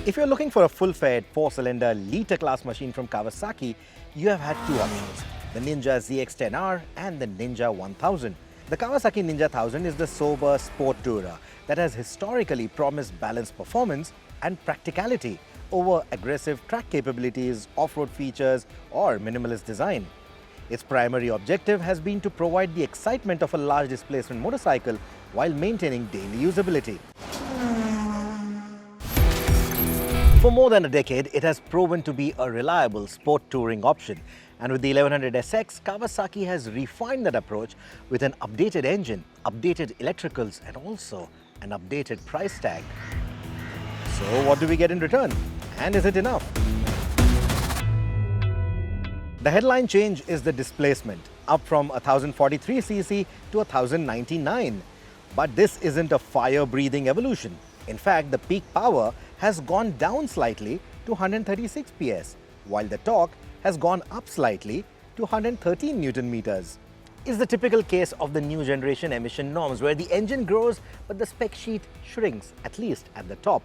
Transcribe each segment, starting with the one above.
If you're looking for a full-fed 4-cylinder liter-class machine from Kawasaki, you have had two options, the Ninja ZX-10R and the Ninja 1000. The Kawasaki Ninja 1000 is the sober sport tourer that has historically promised balanced performance and practicality over aggressive track capabilities, off-road features or minimalist design. Its primary objective has been to provide the excitement of a large displacement motorcycle while maintaining daily usability. For more than a decade, it has proven to be a reliable sport touring option. And with the 1100SX, Kawasaki has refined that approach with an updated engine, updated electricals and also an updated price tag. So what do we get in return? And is it enough? The headline change is the displacement, up from 1043cc to 1099. But this isn't a fire-breathing evolution. In fact, the peak power has gone down slightly to 136 PS, while the torque has gone up slightly to 113 Newton meters. It's the typical case of the new generation emission norms where the engine grows but the spec sheet shrinks, at least at the top.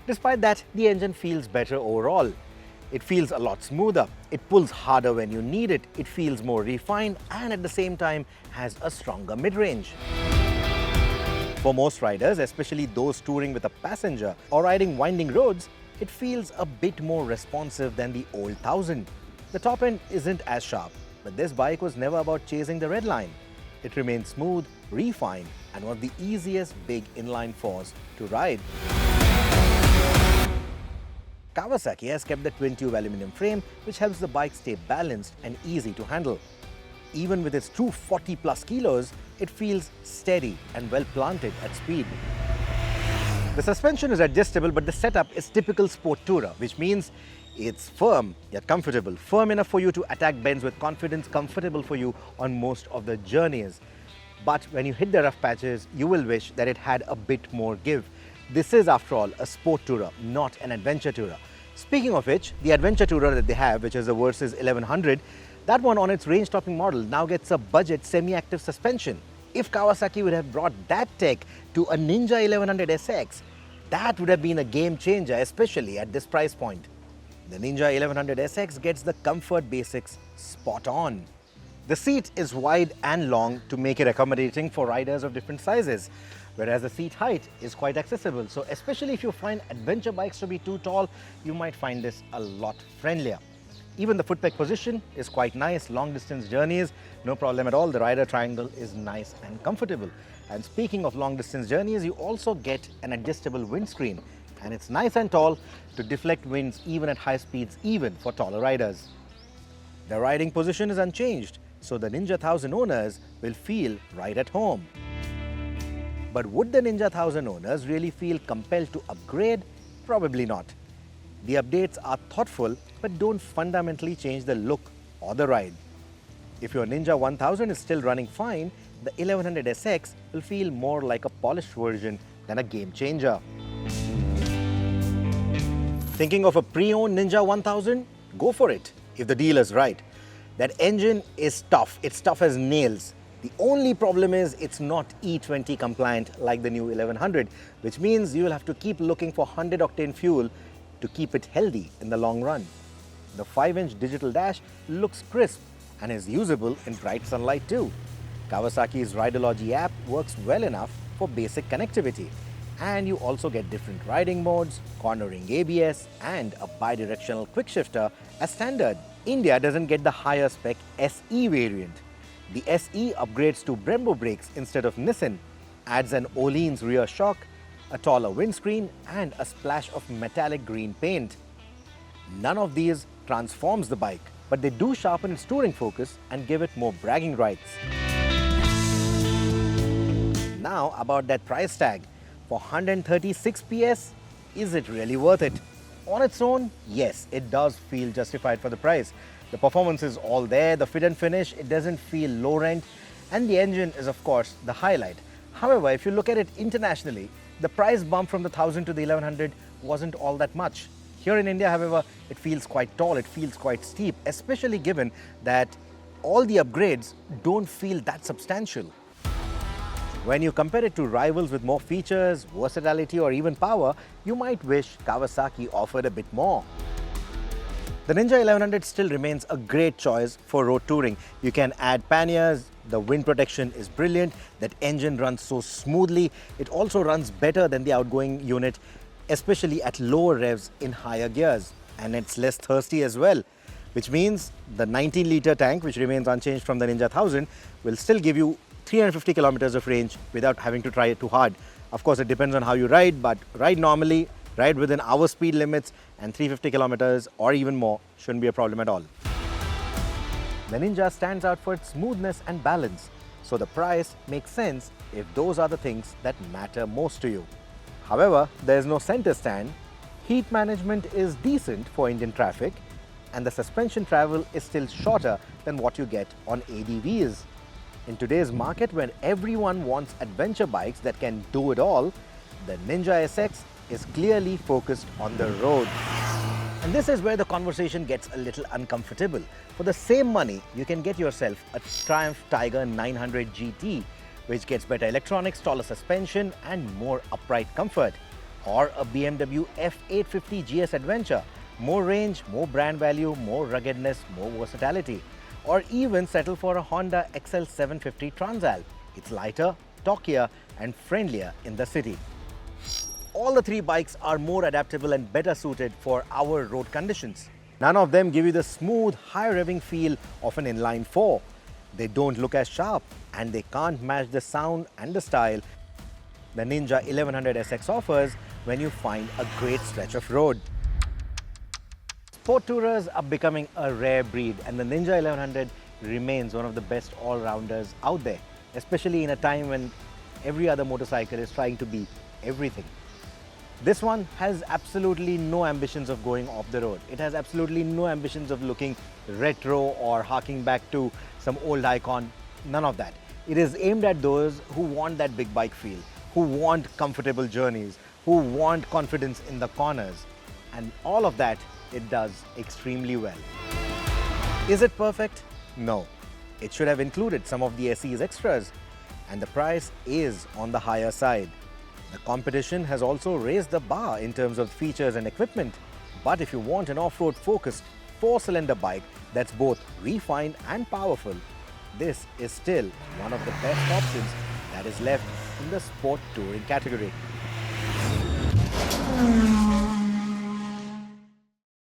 Despite that, the engine feels better overall. It feels a lot smoother, it pulls harder when you need it, it feels more refined and at the same time has a stronger mid-range. For most riders, especially those touring with a passenger or riding winding roads, it feels a bit more responsive than the old 1000. The top end isn't as sharp, but this bike was never about chasing the red line. It remains smooth, refined, and one of the easiest big inline fours to ride. Kawasaki has kept the twin-tube aluminum frame, which helps the bike stay balanced and easy to handle. Even with its true 40+ kilos, it feels steady and well planted at speed. The suspension is adjustable, but the setup is typical sport tourer, which means it's firm yet comfortable. Firm enough for you to attack bends with confidence, comfortable for you on most of the journeys. But when you hit the rough patches, you will wish that it had a bit more give. This is, after all, a sport tourer, not an adventure tourer. Speaking of which, the adventure tourer that they have, which is the Versys 1100, that one on its range-topping model now gets a budget semi-active suspension. If Kawasaki would have brought that tech to a Ninja 1100SX, that would have been a game changer, especially at this price point. The Ninja 1100SX gets the comfort basics spot on. The seat is wide and long to make it accommodating for riders of different sizes, whereas the seat height is quite accessible. So especially if you find adventure bikes to be too tall, you might find this a lot friendlier. Even the foot peg position is quite nice. Long distance journeys, no problem at all. The rider triangle is nice and comfortable. And speaking of long distance journeys, you also get an adjustable windscreen. And it's nice and tall to deflect winds even at high speeds, even for taller riders. The riding position is unchanged, so the Ninja 1000 owners will feel right at home. But would the Ninja 1000 owners really feel compelled to upgrade? Probably not. The updates are thoughtful but don't fundamentally change the look or the ride. If your Ninja 1000 is still running fine, the 1100SX will feel more like a polished version than a game changer. Thinking of a pre-owned Ninja 1000? Go for it, if the deal is right. That engine is tough, it's tough as nails. The only problem is it's not E20 compliant like the new 1100, which means you will have to keep looking for 100-octane fuel to keep it healthy in the long run. The 5-inch digital dash looks crisp and is usable in bright sunlight too. Kawasaki's Rideology app works well enough for basic connectivity. And you also get different riding modes, cornering ABS and a bidirectional quick shifter as standard. India doesn't get the higher spec SE variant. The SE upgrades to Brembo brakes instead of Nissan, adds an Öhlins rear shock, a taller windscreen and a splash of metallic green paint. None of these transforms the bike, but they do sharpen its touring focus and give it more bragging rights. Now about that price tag. For 136 PS, is it really worth it? On its own, yes, it does feel justified for the price. The performance is all there, the fit and finish, it doesn't feel low rent, and the engine is of course the highlight. However, if you look at it internationally, the price bump from the 1000 to the 1100 wasn't all that much. Here in India, however, it feels quite tall, it feels quite steep, especially given that all the upgrades don't feel that substantial. When you compare it to rivals with more features, versatility or even power, you might wish Kawasaki offered a bit more. The Ninja 1100 still remains a great choice for road touring. You can add panniers, the wind protection is brilliant, that engine runs so smoothly. It also runs better than the outgoing unit, especially at lower revs in higher gears. And it's less thirsty as well, which means the 19-litre tank, which remains unchanged from the Ninja 1000, will still give you 350 kilometers of range without having to try it too hard. Of course, it depends on how you ride, but ride normally, ride within our speed limits, and 350 kilometers or even more shouldn't be a problem at all. The Ninja stands out for its smoothness and balance, so the price makes sense if those are the things that matter most to you. However, there is no center stand, heat management is decent for Indian traffic, and the suspension travel is still shorter than what you get on ADVs. In today's market, where everyone wants adventure bikes that can do it all, the Ninja SX is clearly focused on the road. And this is where the conversation gets a little uncomfortable. For the same money, you can get yourself a Triumph Tiger 900 GT, which gets better electronics, taller suspension and more upright comfort. Or a BMW F850 GS Adventure, more range, more brand value, more ruggedness, more versatility. Or even settle for a Honda XL750 Transalp. It's lighter, talkier and friendlier in the city. All the three bikes are more adaptable and better suited for our road conditions. None of them give you the smooth, high revving feel of an inline 4. They don't look as sharp and they can't match the sound and the style the Ninja 1100 SX offers when you find a great stretch of road. Sport tourers are becoming a rare breed and the Ninja 1100 remains one of the best all-rounders out there, especially in a time when every other motorcycle is trying to be everything. This one has absolutely no ambitions of going off the road. It has absolutely no ambitions of looking retro or harking back to some old icon, none of that. It is aimed at those who want that big bike feel, who want comfortable journeys, who want confidence in the corners. And all of that, it does extremely well. Is it perfect? No. It should have included some of the SE's extras, and the price is on the higher side. The competition has also raised the bar in terms of features and equipment. But if you want an off-road focused 4-cylinder bike that's both refined and powerful, this is still one of the best options that is left in the sport touring category.